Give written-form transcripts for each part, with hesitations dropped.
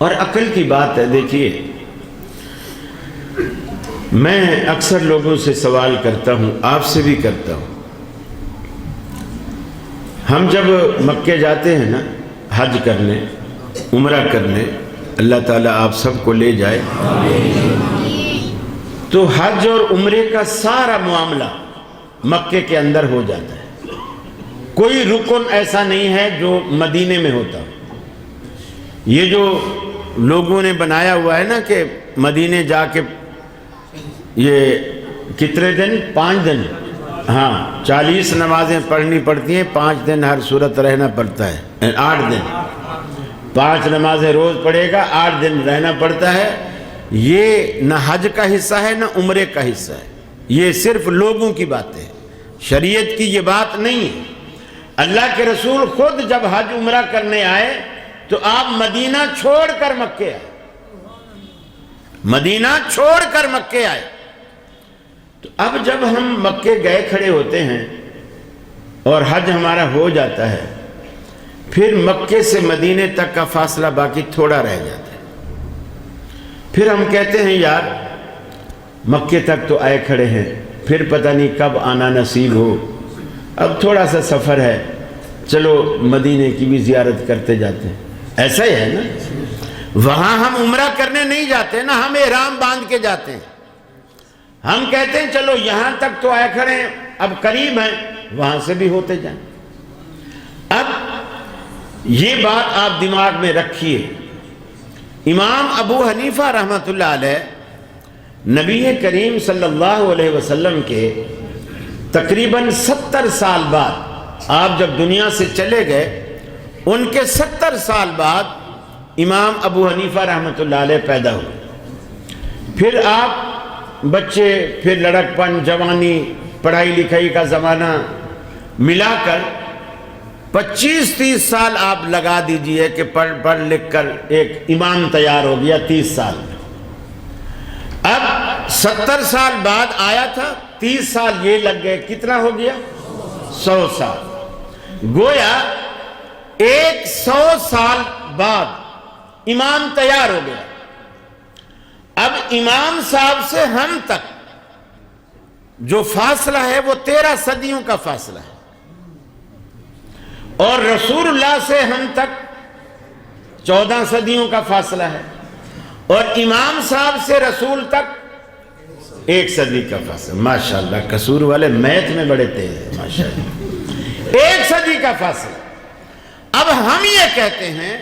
اور عقل کی بات ہے. دیکھیے میں اکثر لوگوں سے سوال کرتا ہوں، آپ سے بھی کرتا ہوں. ہم جب مکے جاتے ہیں نا حج کرنے، عمرہ کرنے، اللہ تعالیٰ آپ سب کو لے جائے، تو حج اور عمرے کا سارا معاملہ مکے کے اندر ہو جاتا ہے. کوئی رکن ایسا نہیں ہے جو مدینے میں ہوتا. یہ جو لوگوں نے بنایا ہوا ہے نا کہ مدینے جا کے یہ کتنے دن، 5 دن، ہاں 40 نمازیں پڑھنی پڑتی ہیں، 5 دن ہر صورت رہنا پڑتا ہے، 8 دن 5 نمازیں روز پڑھے گا، 8 دن رہنا پڑتا ہے. یہ نہ حج کا حصہ ہے نہ عمرے کا حصہ ہے، یہ صرف لوگوں کی بات ہے، شریعت کی یہ بات نہیں ہے. اللہ کے رسول خود جب حج عمرہ کرنے آئے تو آپ مدینہ چھوڑ کر مکے آئے، مدینہ چھوڑ کر مکے آئے. تو اب جب ہم مکے گئے کھڑے ہوتے ہیں اور حج ہمارا ہو جاتا ہے، پھر مکے سے مدینے تک کا فاصلہ باقی تھوڑا رہ جاتا ہے. پھر ہم کہتے ہیں یار مکے تک تو آئے کھڑے ہیں، پھر پتہ نہیں کب آنا نصیب ہو، اب تھوڑا سا سفر ہے، چلو مدینے کی بھی زیارت کرتے جاتے ہیں. ایسا ہی ہے نا، وہاں ہم عمرہ کرنے نہیں جاتے نا، ہم احرام باندھ کے جاتے ہیں. ہم کہتے ہیں چلو یہاں تک تو آئے کھڑے ہیں، اب قریب ہیں، وہاں سے بھی ہوتے جائیں. اب یہ بات آپ دماغ میں رکھیے. امام ابو حنیفہ رحمۃ اللہ علیہ نبی کریم صلی اللہ علیہ وسلم کے تقریباً 70 سال بعد، آپ جب دنیا سے چلے گئے، ان کے 70 سال بعد امام ابو حنیفہ رحمۃ اللہ علیہ پیدا ہوئے. پھر آپ بچے، پھر لڑکپن، جوانی، پڑھائی لکھائی کا زمانہ ملا کر 25-30 سال آپ لگا دیجئے کہ پڑھ لکھ کر ایک امام تیار ہو گیا 30 سال. اب 70 سال بعد آیا تھا، 30 سال یہ لگ گئے، کتنا ہو گیا؟ 100 سال. گویا 100 سال بعد امام تیار ہو گیا. اب امام صاحب سے ہم تک جو فاصلہ ہے وہ 13 صدیوں کا فاصلہ ہے، اور رسول اللہ سے ہم تک 14 صدیوں کا فاصلہ ہے، اور امام صاحب سے رسول تک 1 صدی کا فاصلہ. ماشاءاللہ قصور والے میتھ میں بڑے تیز ہیں ماشاءاللہ. 1 صدی کا فاصلہ. اب ہم یہ کہتے ہیں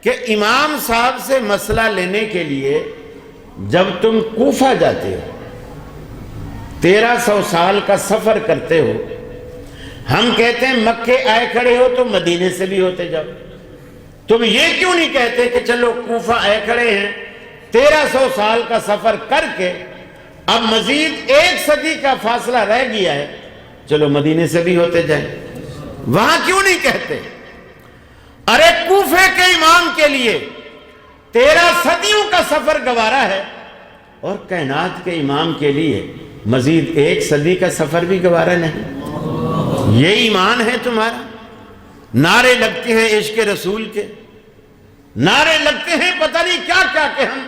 کہ امام صاحب سے مسئلہ لینے کے لیے جب تم کوفہ جاتے ہو، 1300 سال کا سفر کرتے ہو، ہم کہتے ہیں مکے آئے کھڑے ہو تو مدینے سے بھی ہوتے جاؤ. تم یہ کیوں نہیں کہتے کہ چلو کوفہ آئے کھڑے ہیں، 1300 سال کا سفر کر کے اب مزید 1 صدی کا فاصلہ رہ گیا ہے، چلو مدینے سے بھی ہوتے جائیں؟ وہاں کیوں نہیں کہتے؟ ارے کوفے کے امام کے لیے 13 صدیوں کا سفر گوارا ہے، اور کائنات کے امام کے لیے مزید 1 صدی کا سفر بھی گوارا نہیں. یہ ایمان ہے تمہارا؟ نعرے لگتے ہیں عشق رسول کے، نعرے لگتے ہیں پتہ نہیں کیا کیا کہ ہم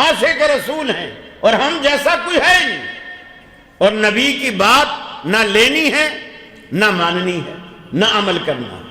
عاشق رسول ہیں اور ہم جیسا کوئی ہے نہیں، اور نبی کی بات نہ لینی ہے نہ ماننی ہے نہ عمل کرنا ہے.